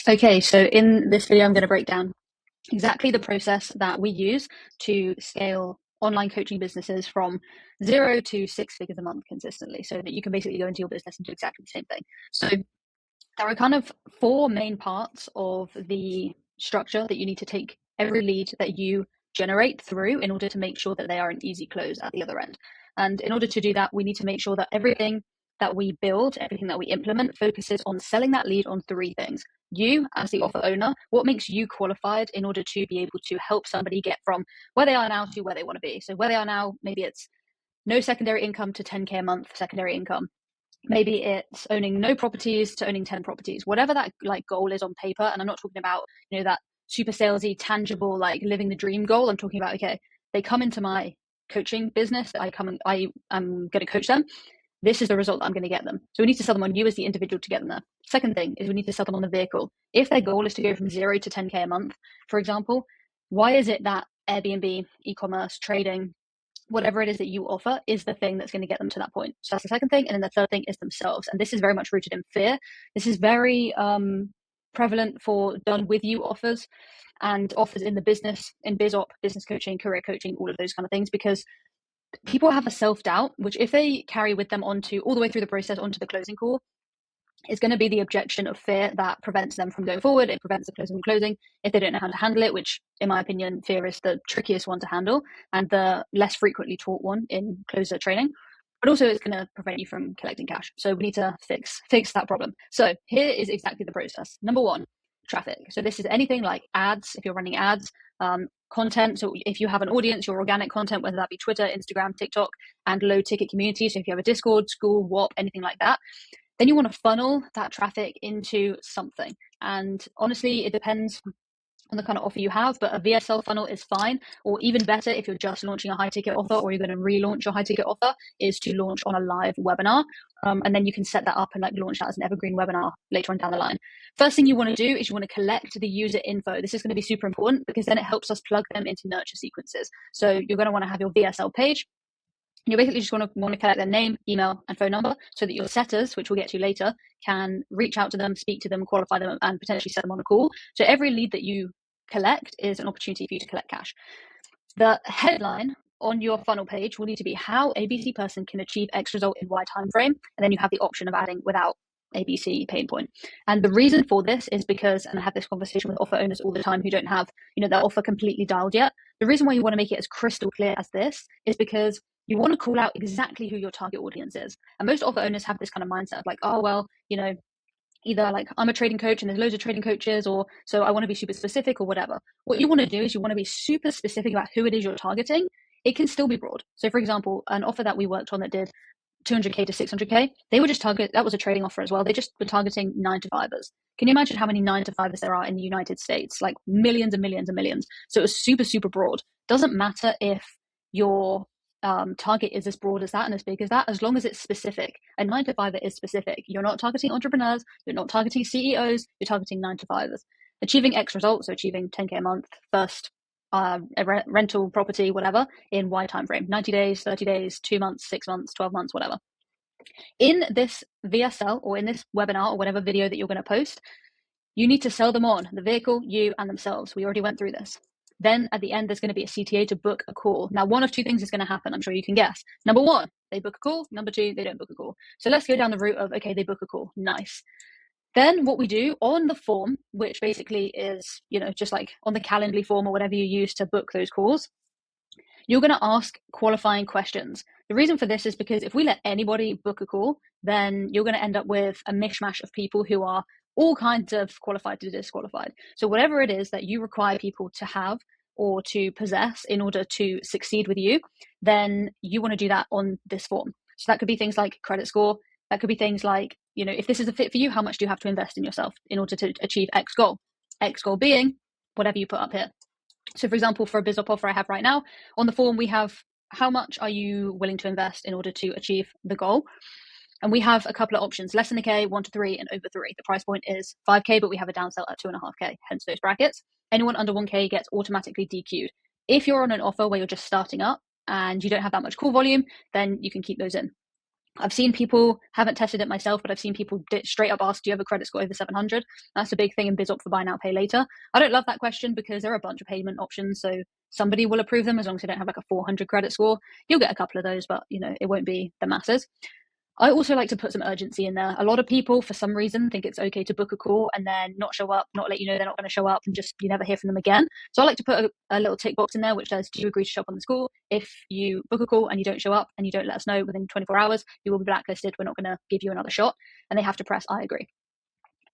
Okay, so in this video, I'm going to break down exactly the process that we use to scale online coaching businesses from 0 to 6 figures a month consistently, so that you can basically go into your business and do exactly the same thing. So there are kind of four main parts of the structure that you need to take every lead that you generate through in order to make sure that they are an easy close at the other end. And in order to do that, we need to make sure that everything that we build, everything that we implement, focuses on selling that lead on three things. You, as the offer owner, what makes you qualified in order to be able to help somebody get from where they are now to where they want to be. So where they are now, maybe it's no secondary income to 10K a month secondary income. Maybe it's owning no properties to owning 10 properties, whatever that like goal is on paper. And I'm not talking about, that super salesy, tangible, like living the dream goal. I'm talking about, okay, they come into my coaching business, I am going to coach them. This is the result that I'm going to get them. So we need to sell them on you as the individual to get them there. Second thing is we need to sell them on the vehicle. If their goal is to go from 0 to 10K a month, for example, why is it that Airbnb, e-commerce, trading, whatever it is that you offer is the thing that's going to get them to that point? So that's the second thing. And then the third thing is themselves. And this is very much rooted in fear. This is very prevalent for done with you offers and offers in the business, in BizOp, business coaching, career coaching, all of those kind of things, because people have a self-doubt, which if they carry with them onto all the way through the process, onto the closing call, is going to be the objection of fear that prevents them from going forward. It prevents the closing and closing if they don't know how to handle it, which in my opinion, fear is the trickiest one to handle and the less frequently taught one in closer training. But also it's going to prevent you from collecting cash. So we need to fix that problem. So here is exactly the process. Number one, traffic. So this is anything like ads, if you're running ads, content. So if you have an audience, your organic content, whether that be Twitter, Instagram, TikTok, and low ticket communities. So if you have a Discord, school, WAP, anything like that, then you want to funnel that traffic into something. And honestly, it depends on the kind of offer you have, but a VSL funnel is fine. Or even better, if you're just launching a high ticket offer or you're going to relaunch your high ticket offer, is to launch on a live webinar. And then you can set that up and like launch that as an evergreen webinar later on down the line. First thing you want to do is you want to collect the user info. This is going to be super important because then it helps us plug them into nurture sequences. So you're going to want to have your VSL page. You're basically just want to collect their name, email, and phone number so that your setters, which we'll get to later, can reach out to them, speak to them, qualify them, and potentially set them on a call. So every lead that you collect is an opportunity for you to collect cash. The headline on your funnel page will need to be how ABC person can achieve X result in Y time frame, and then you have the option of adding without ABC pain point. And the reason for this is because, and I have this conversation with offer owners all the time who don't have, their offer completely dialed yet. The reason why you want to make it as crystal clear as this is because you want to call out exactly who your target audience is. And most offer owners have this kind of mindset of like, oh, well, either like I'm a trading coach and there's loads of trading coaches, or so I want to be super specific or whatever. What you want to do is you want to be super specific about who it is you're targeting. It can still be broad. So for example, an offer that we worked on that did 200K to 600K, they were just that was a trading offer as well. They just were targeting 9-to-5ers. Can you imagine how many 9-to-5ers there are in the United States? Like millions and millions and millions. So it was super, super broad. Doesn't matter if your target is as broad as that and as big as that, as long as it's specific. A 9-to-5er is specific. You're not targeting entrepreneurs, you're not targeting CEOs, you're targeting 9-to-5ers. Achieving X results, so achieving 10K a month, first a rental property, whatever, in Y time frame, 90 days, 30 days, 2 months, 6 months, 12 months, whatever. In this VSL or in this webinar or whatever video that you're going to post, you need to sell them on the vehicle, you, and themselves. We already went through this. Then at the end, there's going to be a CTA to book a call. Now, one of two things is going to happen. I'm sure you can guess. Number one, they book a call. Number two, they don't book a call. So let's go down the route of, okay, they book a call. Nice. Then what we do on the form, which basically is, just like on the Calendly form or whatever you use to book those calls, you're going to ask qualifying questions. The reason for this is because if we let anybody book a call, then you're going to end up with a mishmash of people who are all kinds of qualified to disqualified. So whatever it is that you require people to have or to possess in order to succeed with you, then you want to do that on this form. So that could be things like credit score. That could be things like, if this is a fit for you, how much do you have to invest in yourself in order to achieve X goal? X goal being whatever you put up here. So for example, for a BizOp offer I have right now, on the form we have how much are you willing to invest in order to achieve the goal? And we have a couple of options, less than a K, 1 to 3, and over 3. The price point is 5K, but we have a downsell at 2.5K, hence those brackets. Anyone under 1K gets automatically DQ'd. If you're on an offer where you're just starting up and you don't have that much call volume, then you can keep those in. I've seen people, haven't tested it myself, but I've seen people straight up ask, do you have a credit score over 700? That's a big thing in BizOp for buy now, pay later. I don't love that question because there are a bunch of payment options. So somebody will approve them as long as they don't have like a 400 credit score. You'll get a couple of those, but it won't be the masses. I also like to put some urgency in there. A lot of people, for some reason, think it's okay to book a call and then not show up, not let you know they're not going to show up, and just you never hear from them again. So I like to put a little tick box in there which says, do you agree to show up on this call? If you book a call and you don't show up and you don't let us know within 24 hours, you will be blacklisted. We're not going to give you another shot. And they have to press I agree.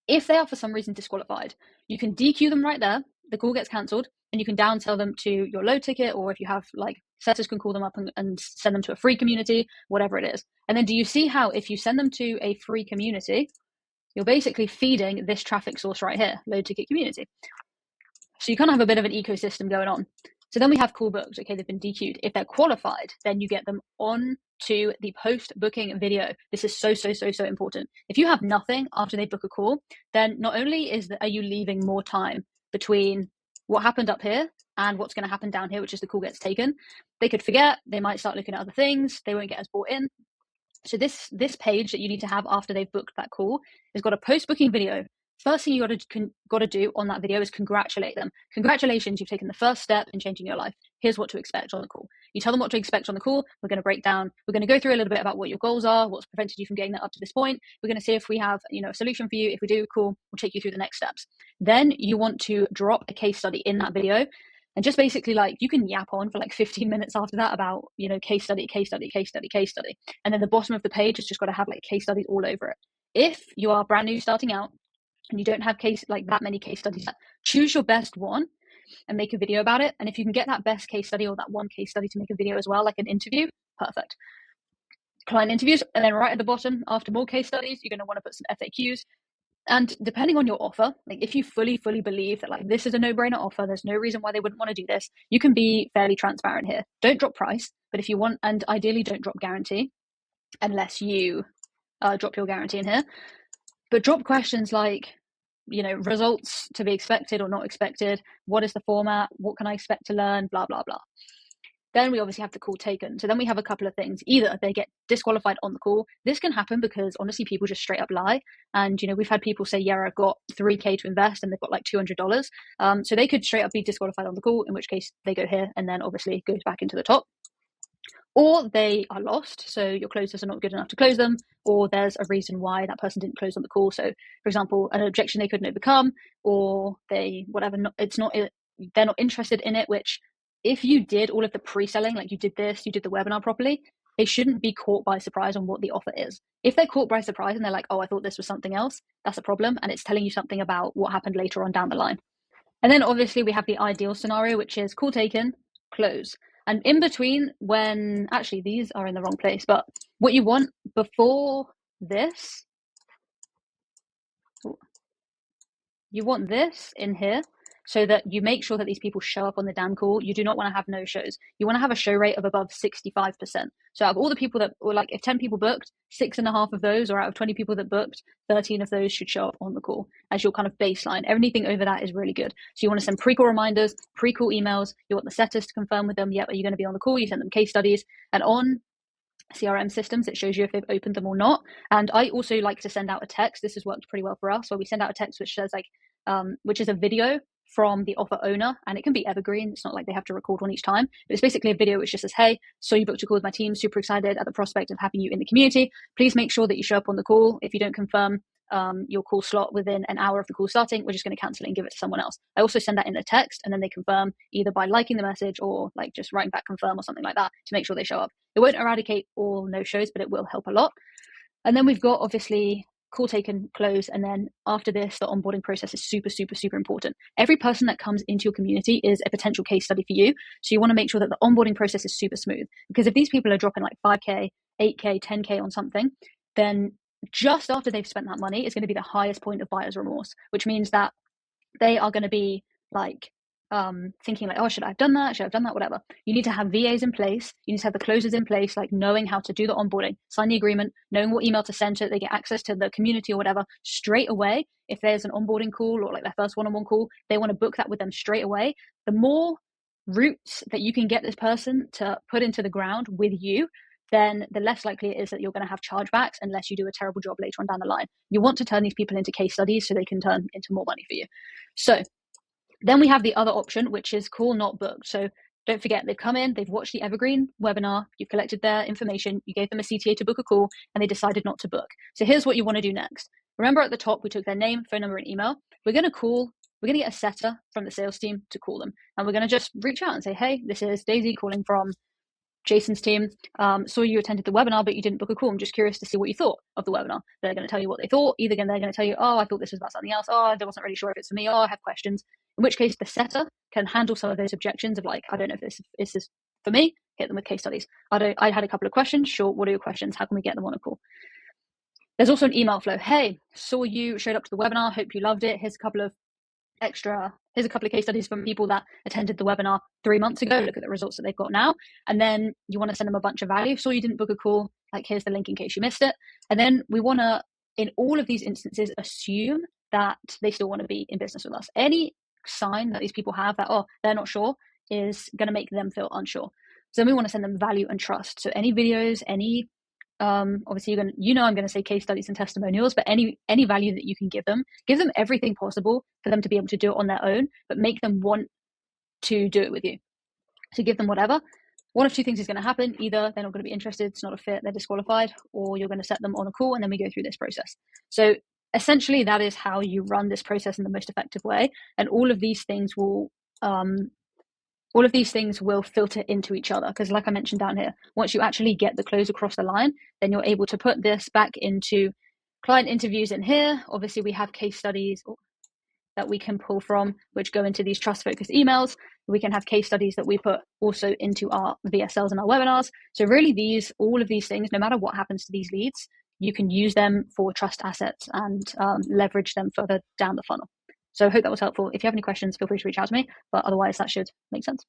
If they are for some reason disqualified, you can DQ them right there. The call gets cancelled, and you can downsell them to your low ticket, or if you have like setters can call them up and send them to a free community, whatever it is. And then do you see how if you send them to a free community, you're basically feeding this traffic source right here, low ticket community. So you kind of have a bit of an ecosystem going on. So then we have call booked. Okay, they've been DQ'd. If they're qualified, then you get them on to the post-booking video. This is so important. If you have nothing after they book a call, then not only are you leaving more time between what happened up here and what's going to happen down here, which is the call gets taken. They could forget. They might start looking at other things. They won't get as bought in. So this page that you need to have after they've booked that call has got a post-booking video. First thing you got to do on that video is congratulate them. Congratulations, you've taken the first step in changing your life. Here's what to expect on the call. You tell them what to expect on the call. We're going to break down. We're going to go through a little bit about what your goals are, what's prevented you from getting that up to this point. We're going to see if we have a solution for you. If we do, cool. We'll take you through the next steps. Then you want to drop a case study in that video. And just basically you can yap on for 15 minutes after that about, case study. And then the bottom of the page has just got to have case studies all over it. If you are brand new starting out and you don't have that many case studies, choose your best one and make a video about it. And if you can get that best case study or that one case study to make a video as well, like an interview, perfect. Client interviews. And then right at the bottom, after more case studies, you're going to want to put some FAQs. And depending on your offer, if you fully believe that this is a no-brainer offer, there's no reason why they wouldn't want to do this, you can be fairly transparent here. Don't drop price, but if you want, and ideally don't drop guarantee unless you drop your guarantee in here. But drop questions like, results to be expected or not expected. What is the format? What can I expect to learn? Blah, blah, blah. Then we obviously have the call taken. So then we have a couple of things. Either they get disqualified on the call. This can happen because honestly, people just straight up lie. And, we've had people say, yeah, I've got $3,000 to invest and they've got $200. So they could straight up be disqualified on the call, in which case they go here and then obviously goes back into the top. Or they are lost, so your closers are not good enough to close them, or there's a reason why that person didn't close on the call. So, for example, an objection they couldn't overcome, or they're not interested in it, which if you did all of the pre-selling, you did this, you did the webinar properly, they shouldn't be caught by surprise on what the offer is. If they're caught by surprise and they're like, oh, I thought this was something else, that's a problem, and it's telling you something about what happened later on down the line. And then obviously we have the ideal scenario, which is call taken, close. And in between, when actually these are in the wrong place, but what you want before this, you want this in here so that you make sure that these people show up on the damn call. You do not want to have no shows. You want to have a show rate of above 65%. So out of all the people that were if 10 people booked, 6.5 of those, or out of 20 people that booked, 13 of those should show up on the call as your kind of baseline. Everything over that is really good. So you want to send pre-call reminders, pre-call emails. You want the setters to confirm with them, yep, are you going to be on the call? You send them case studies. And on CRM systems, it shows you if they've opened them or not. And I also like to send out a text. This has worked pretty well for us, where we send out a text which says which is a video from the offer owner, and it can be evergreen. It's not like they have to record one each time, but it's basically a video which just says, hey, so you booked a call with my team, super excited at the prospect of having you in the community. Please make sure that you show up on the call. If you don't confirm your call slot within an hour of the call starting, we're just going to cancel it and give it to someone else. I also send that in a text, and then they confirm either by liking the message or just writing back confirm or something like that to make sure they show up. It won't eradicate all no-shows, but it will help a lot. And then we've got obviously call taken, close, and then after this, the onboarding process is super important. Every person that comes into your community is a potential case study for you. So you want to make sure that the onboarding process is super smooth, because if these people are dropping $5K, $8K, $10K on something, then just after they've spent that money is going to be the highest point of buyer's remorse, which means that they are going to be thinking oh, should I have done that? Should I have done that? Whatever. You need to have VAs in place. You need to have the closers in place, knowing how to do the onboarding, sign the agreement, knowing what email to send to it. They get access to the community or whatever straight away. If there's an onboarding call or their first one-on-one call, they want to book that with them straight away. The more roots that you can get this person to put into the ground with you, then the less likely it is that you're going to have chargebacks unless you do a terrible job later on down the line. You want to turn these people into case studies so they can turn into more money for you. So then we have the other option, which is call not booked. So don't forget, they've come in, they've watched the Evergreen webinar, you've collected their information, you gave them a CTA to book a call, and they decided not to book. So here's what you want to do next. Remember at the top, we took their name, phone number, and email. We're going to get a setter from the sales team to call them. And we're going to just reach out and say, hey, this is Daisy calling from Jason's team. Saw you attended the webinar, but you didn't book a call. I'm just curious to see what you thought of the webinar. They're going to tell you what they thought. Either they're going to tell you, oh, I thought this was about something else. Oh, I wasn't really sure if it's for me. Oh, I have questions. In which case the setter can handle some of those objections of like, I don't know if this is for me. Hit them with case studies. I had a couple of questions. Sure. What are your questions? How can we get them on a call? There's also an email flow. Hey, saw you showed up to the webinar. Hope you loved it. Here's a couple of case studies from people that attended the webinar 3 months ago. Look at the results that they've got now. And then you want to send them a bunch of value. So you didn't book a call, like here's the link in case you missed it. And then we want to, in all of these instances, assume that they still want to be in business with us. Any sign that these people have that, oh, they're not sure, is going to make them feel unsure. So then we want to send them value and trust. So any videos, any obviously I'm going to say case studies and testimonials, but any value that you can give them everything possible for them to be able to do it on their own, but make them want to do it with you. So give them whatever. One of two things is going to happen. Either they're not going to be interested, it's not a fit, they're disqualified, or you're going to set them on a call and then we go through this process. So essentially that is how you run this process in the most effective way. And all of these things will filter into each other, because like I mentioned down here, once you actually get the close across the line, then you're able to put this back into client interviews in here. Obviously, we have case studies that we can pull from, which go into these trust focused emails. We can have case studies that we put also into our VSLs and our webinars. So really all of these things, no matter what happens to these leads, you can use them for trust assets and leverage them further down the funnel. So I hope that was helpful. If you have any questions, feel free to reach out to me, but otherwise that should make sense.